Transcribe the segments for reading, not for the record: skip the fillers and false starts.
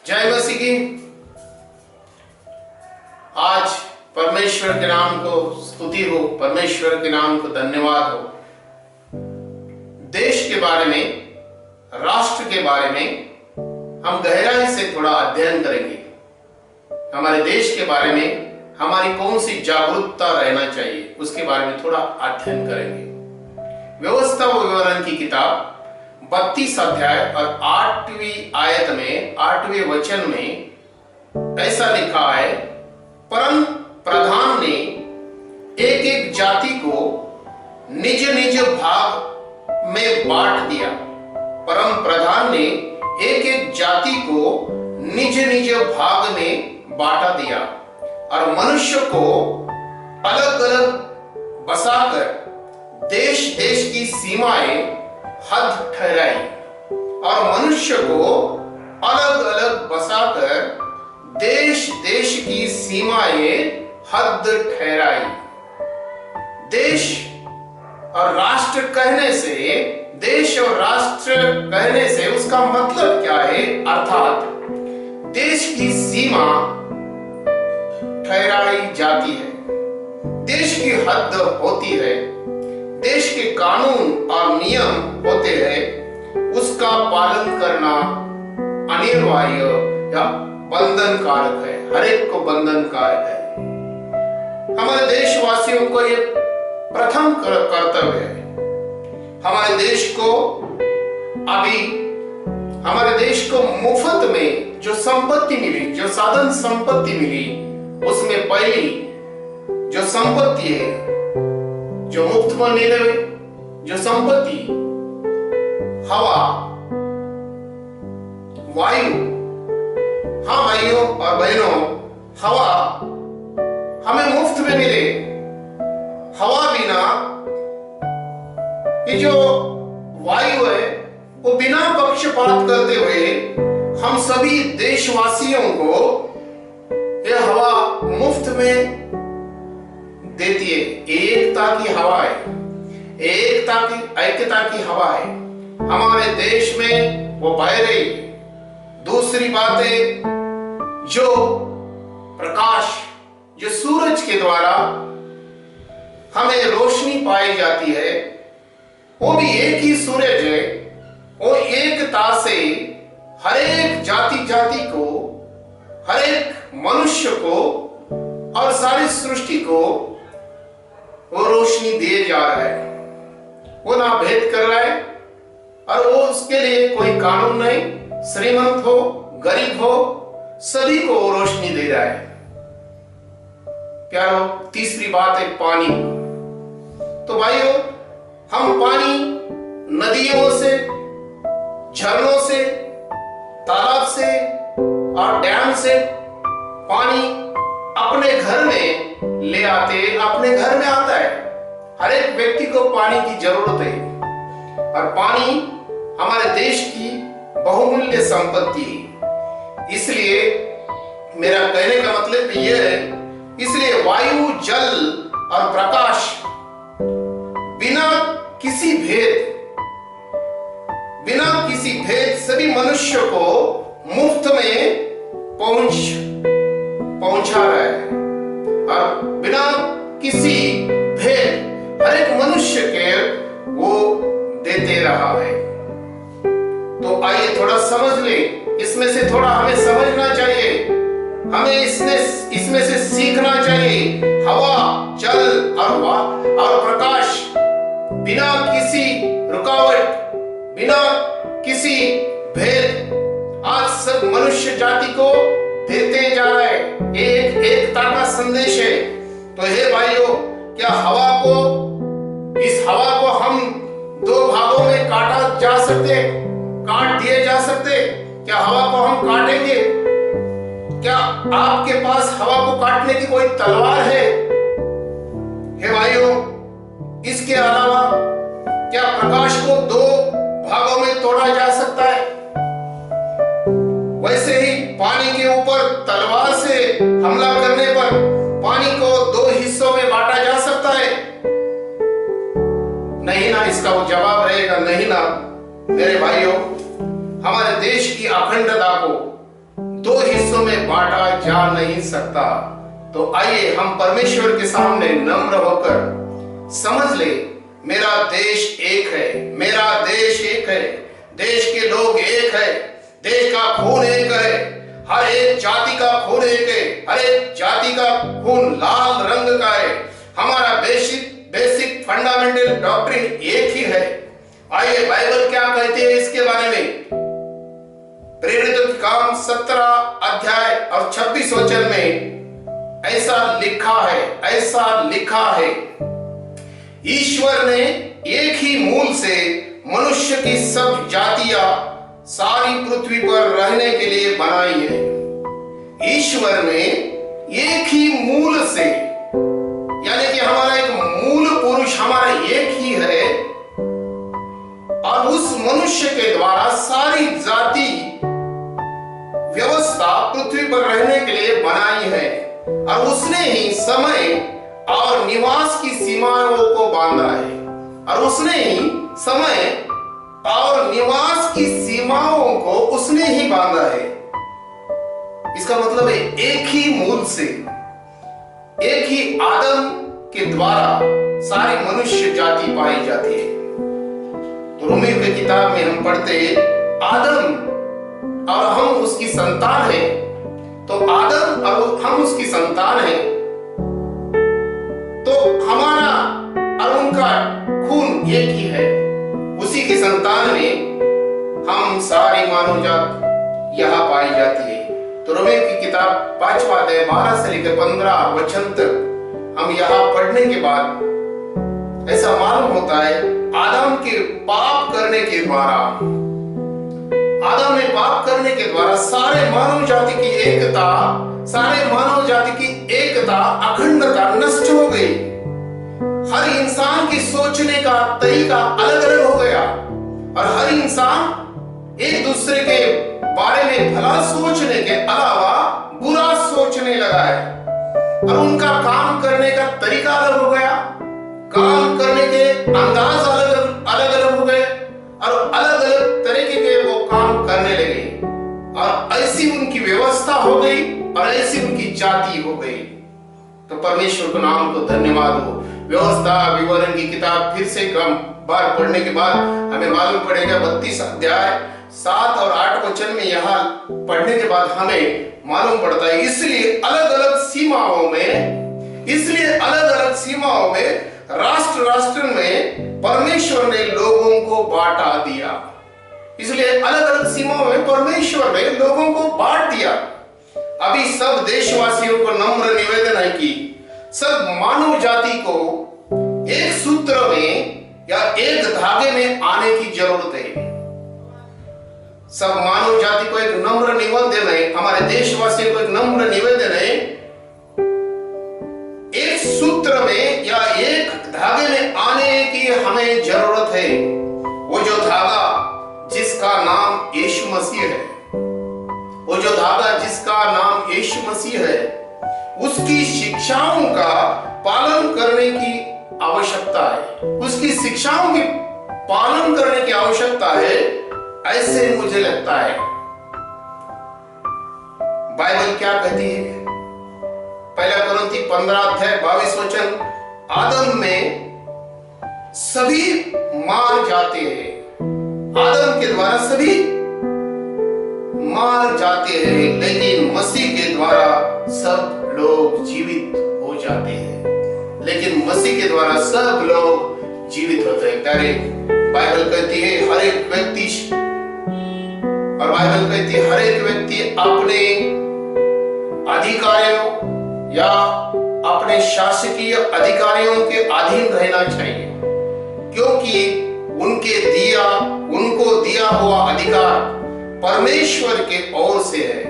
जय मसीह की। आज परमेश्वर के नाम को स्तुति हो, परमेश्वर के नाम को धन्यवाद हो। देश के बारे में, राष्ट्र के बारे में हम गहराई से थोड़ा अध्ययन करेंगे। हमारे देश के बारे में हमारी कौन सी जागरूकता रहना चाहिए उसके बारे में थोड़ा अध्ययन करेंगे। व्यवस्था व विवरण की किताब 32 अध्याय और 8वीं आयत में 8वें वचन में ऐसा लिखा है, परम प्रधान ने एक एक जाति को निज निज भाग में बांट दिया। परम प्रधान ने एक एक जाति को निज निज भाग में बांटा दिया और मनुष्य को अलग अलग बसाकर देश देश की सीमाएं हद ठहराई और मनुष्य को अलग अलग बसाकर देश देश की सीमाएं हद ठहराई। देश और राष्ट्र कहने से, देश और राष्ट्र कहने से उसका मतलब क्या है? अर्थात देश की सीमा ठहराई जाती है, देश की हद होती है, देश के कानून और नियम होते हैं, उसका पालन करना अनिवार्य या बंधन कारक है, हर एक को बंधन कारक है। हमारे देशवासियों को ये प्रथम कर्तव्य है। हमारे देश को अभी, हमारे देश को मुफ्त में जो संपत्ति मिली, जो साधन संपत्ति मिली, उसमें पहली जो संपत्ति है, जो मुफ्त में मिले हुए जो संपत्ति, हवा, वायु। हाँ भाइयों और बहनों, हवा हमें मुफ्त में मिले। हवा बिना, ये जो वायु है वो बिना पक्षपात करते हुए हम सभी देशवासियों को ये हवा मुफ्त में देती है। एकता की हवा है, एकता की, ऐक्यता की हवा है हमारे देश में, वो बह रही। दूसरी बात है, जो प्रकाश, जो सूरज के द्वारा हमें रोशनी पाई जाती है, वो भी एक ही सूरज है। वो एकता से हर एक जाति जाति को, हर एक मनुष्य को और सारी सृष्टि को वो रोशनी दिए जा रहा है। वो ना भेद कर रहा है और वो उसके लिए कोई कानून नहीं, श्रीमंत हो गरीब हो सभी को वो रोशनी दे रहा है। प्यारो, तीसरी बात है पानी। तो भाइयों, हम पानी नदियों से, झरनों से, तालाब से और डैम से पानी अपने घर में ले आते, अपने घर में आता है। हर एक व्यक्ति को पानी की जरूरत है और पानी हमारे देश की बहुमूल्य संपत्ति है। इसलिए मेरा कहने का मतलब यह है, इसलिए वायु, जल और प्रकाश बिना किसी भेद सभी मनुष्य को मुफ्त में पहुंचा रहा है और बिना किसी भेद हर एक मनुष्य के वो देते रहा है। तो आइए थोड़ा समझ ले, इसमें से थोड़ा हमें समझना चाहिए, हमें इसमें से सीखना चाहिए। हवा, जल और प्रकाश बिना किसी रुकावट, बिना किसी भेद आज सब मनुष्य जाति को देते जा रहा है। एकता का संदेश है। तो हे भाइयों, क्या इस हवा को हम दो भागों में काट दिए जा सकते? क्या हवा को हम काटेंगे? क्या आपके पास हवा को काटने की कोई तलवार है? हे भाइयों, इसके अलावा क्या प्रकाश को दो भागों में तोड़ा जा सकता है? वैसे ही पानी के ऊपर तलवार से हमला करने पर पानी को दो हिस्सों में बांटा जा सकता है? नहीं ना, इसका वो जवाब रहेगा नहीं ना। मेरे भाइयों, हमारे देश की अखंडता को दो हिस्सों में बांटा जा नहीं सकता। तो आइए हम परमेश्वर के सामने नम्र होकर समझ ले, मेरा देश एक है, मेरा देश एक है, देश के लोग एक है, देश का खून एक है, हर एक जाति का खून एक है, हर एक जाति का खून लाल रंग का है। हमारा बेसिक फंडामेंटल डॉक्ट्रिन एक ही है। आइए बाइबल क्या कहती है इसके बारे में। प्रेरितों के काम 17 अध्याय और 26 वचन में ऐसा लिखा है, ऐसा लिखा है, ईश्वर ने एक ही मूल से मनुष्य की सब जातियां सारी पृथ्वी पर रहने के लिए बनाई है। ईश्वर ने एक ही मूल से, यानी कि हमारा एक मूल पुरुष हमारा एक ही है, और उस मनुष्य के द्वारा सारी जाति व्यवस्था पृथ्वी पर रहने के लिए बनाई है, और उसने ही समय और निवास की सीमाओं को बांधा है, और उसने ही समय और निवास की सीमाओं को उसने ही बांधा है। इसका मतलब है एक ही मूल से, एक ही आदम के द्वारा सारी मनुष्य जाति पाई जाती है। तो रोमियो की किताब में हम पढ़ते आदम और हम उसकी संतान हैं। तो आदम और हम उसकी संतान हैं, तो हमारा और उनका खून एक ही है। उसी की संतान में हम सारी मानव जात यहाँ पाई जाती है। तो रोमियो की किताब 5वां अध्याय 12 से लेकर 15 वचन तक हम यहाँ पढ़ने के बाद ऐसा मालूम होता है, आदम के पाप करने के द्वारा, आदम ने पाप करने के द्वारा सारे मानव जाति की एकता, सारे मानव जाति की एकता, अखंडता नष्ट हो गई। हर इंसान की सोचने का तरीका अलग अलग हो गया, और हर इंसान एक दूसरे के बारे में भला सोचने के अलावा बुरा सोचने लगा है, और उनका काम करने का तरीका अलग हो गया, काम करने के अंदाज अलग अलग हो गए, और अलग अलग तरीके के वो काम करने लगे, और ऐसी उनकी व्यवस्था हो गई, और ऐसी उनकी जाति हो गई। तो परमेश्वर के नाम को धन्यवाद हो। व्यवस्था विवरण की किताब फिर से कम बार पढ़ने के बाद हमें मालूम पड़ेगा 32 अध्याय 7 और 8 वचन में यहाँ पढ़ने के बाद हमें मालूम पड़ता है, इसलिए अलग अलग सीमाओं में राष्ट्र में परमेश्वर ने लोगों को बांटा दिया। इसलिए अलग अलग सीमाओं में परमेश्वर ने लोगों को बांट दिया। अभी सब देशवासियों को नम्र निवेदन है कि सब मानव जाति को एक सूत्र में या एक धागे में आने की जरूरत है। सब मानव जाति को एक नम्र निवेदन है, हमारे देशवासियों को एक नम्र निवेदन है, एक सूत्र में या एक धागे में आने की हमें जरूरत है। वो जो धागा जिसका नाम यीशु मसीह है, वो जो धागा जिसका नाम यीशु मसीह है, उसकी शिक्षाओं का पालन करने की आवश्यकता है। उसकी शिक्षाओं के पालन करने की आवश्यकता है, ऐसे मुझे लगता है। बाइबल क्या कहती है? पहला कुरिन्थी 15 अध्याय 22 वचन, आदम में सभी मार जाते हैं, आदम के द्वारा सभी मार जाते हैं, लेकिन मसीह के द्वारा सब लोग जीवित हो जाते हैं। लेकिन मसीह के द्वारा सब लोग जीवित होते हैं। प्यारे, बाइबल कहती है हर एक व्यक्ति, और बाइबल कहती है हर एक व्यक्ति अपने अधिकारियों या अपने शासकीय अधिकारियों के अधीन रहना चाहिए, क्योंकि उनको दिया हुआ अधिकार परमेश्वर के ओर से है।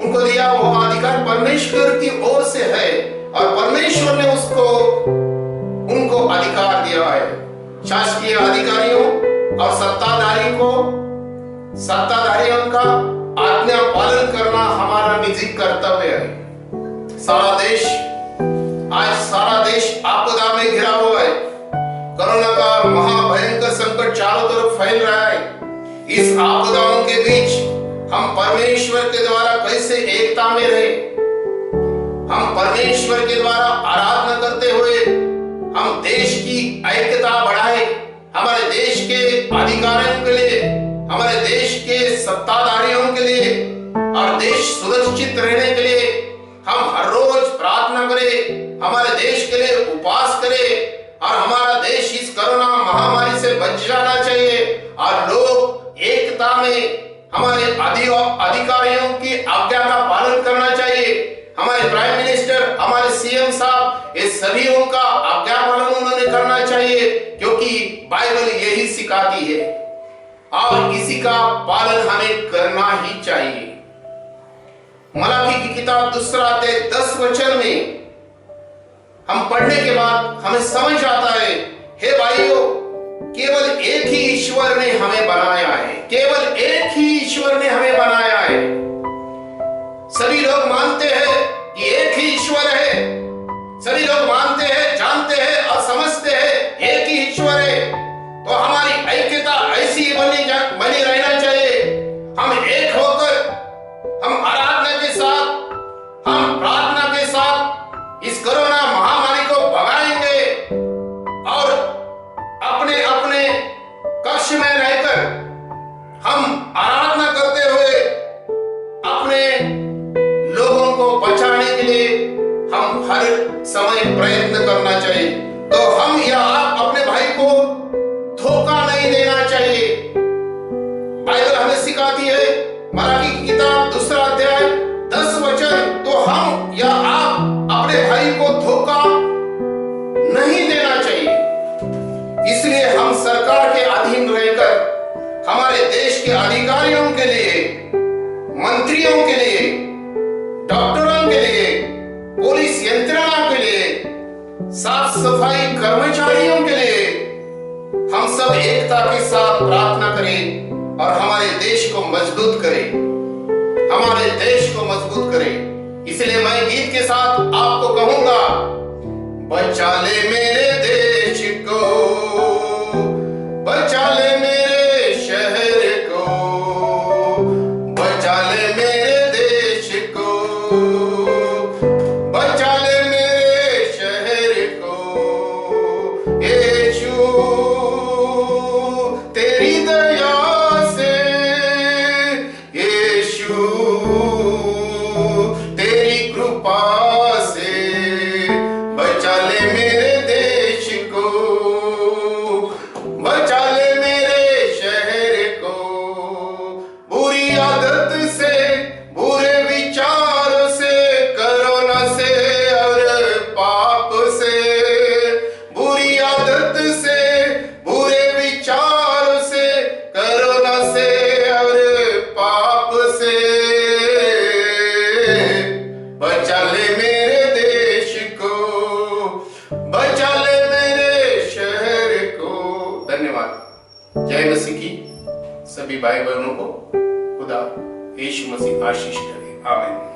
उनको दिया हुआ अधिकार परमेश्वर की ओर से है, और परमेश्वर ने उनको अधिकार दिया है। शासकीय अधिकारियों और सत्ताधारियों का आज्ञा पालन करना हमारा निजी कर्तव्य है। सारा देश आपदा में घिरा हुआ है। कोरोना का महाभयंकर संकट चारों तरफ फैल रहा है। इस आपदाओं के बीच हम परमेश्वर के द्वारा कैसे एकता में रहे। हम परमेश्वर के द्वारा आराधना करते हुए हम देश की ऐक्यता बढ़ाए, हमारे देश के अधिकारियों के लिए, हमारे देश के सत्ताधारियों के लिए और देश सुरक्षित रहने के लिए हम हर रोज प्रार्थना करें, हमारे देश के लिए उपवास करें और हमारा देश इस कोरोना महामारी से बच जाना चाहिए और लोग एकता में हमारे अधिकारियों की आज्ञा का पालन करना चाहिए। हमारे प्राइम मिनिस्टर, हमारे सीएम साहब, ये सभी का आज्ञा पालन उन्होंने करना चाहिए, क्योंकि बाइबल यही सिखाती है और इसी का पालन हमें करना ही चाहिए। मलाकी की किताब 2 अध्याय 10 वचन में हम पढ़ने के बाद हमें समझ आता है, हे भाइयों, केवल एक ही ईश्वर ने हमें बनाया है, केवल एक ही ईश्वर ने हमें बनाया है। सभी लोग मानते हैं कि एक ही ईश्वर है, सभी लोग मानते हैं, जानते हैं और समझते हैं एक ही ईश्वर है, तो हमारी ऐक्यता ऐसी ही बनी रहना चाहिए। हम एक होकर, हम आराधना के साथ, हम प्रार्थना के साथ इस कोरोना महामारी को भगाएंगे और अपने अपने कक्ष में रहकर हम आराधना करते हुए अपने लोगों को बचाने के लिए हम हर समय प्रयत्न करना चाहिए। तो हम या आप अपने भाई को धोखा नहीं देना चाहिए। बाइबल हमें सिखाती है, मलाकी की किताब 2 अध्याय 10 वचन, तो हम या आप अपने भाई को धोखा नहीं देना चाहिए। इसलिए हम सरकार के अधीन रहकर हमारे देश के अधिकारियों के लिए, मंत्रियों के लिए, डॉक्टरों के लिए, पुलिस यंत्रणा के लिए, साफ सफाई कर्मचारियों के लिए हम सब एकता के साथ प्रार्थना करें और हमारे देश को मजबूत करें, हमारे देश को मजबूत करें। इसलिए मैं गीत के साथ आपको कहूंगा, बचा ले मेरे देश को, बचा ले मेरे शहर को, बचा ले मेरे देश को, बचा ले मेरे शहर को। यीशु तेरी दया से, यीशु तेरी कृपा से, बचा ले मेरे देश को, बचा ले मेरे शहर को। बुरी आदत से, बुरे विचारों से, कोरोना से और पाप से, बुरी आदत से, बुरे विचारों से, कोरोना से और पाप से, बचा ले मेरे देश को, बचा ले मेरे शहर को। धन्यवाद। जय मसीह की सभी भाई बहनों को खुदा यीशु मसीह आशीष करे। आमीन।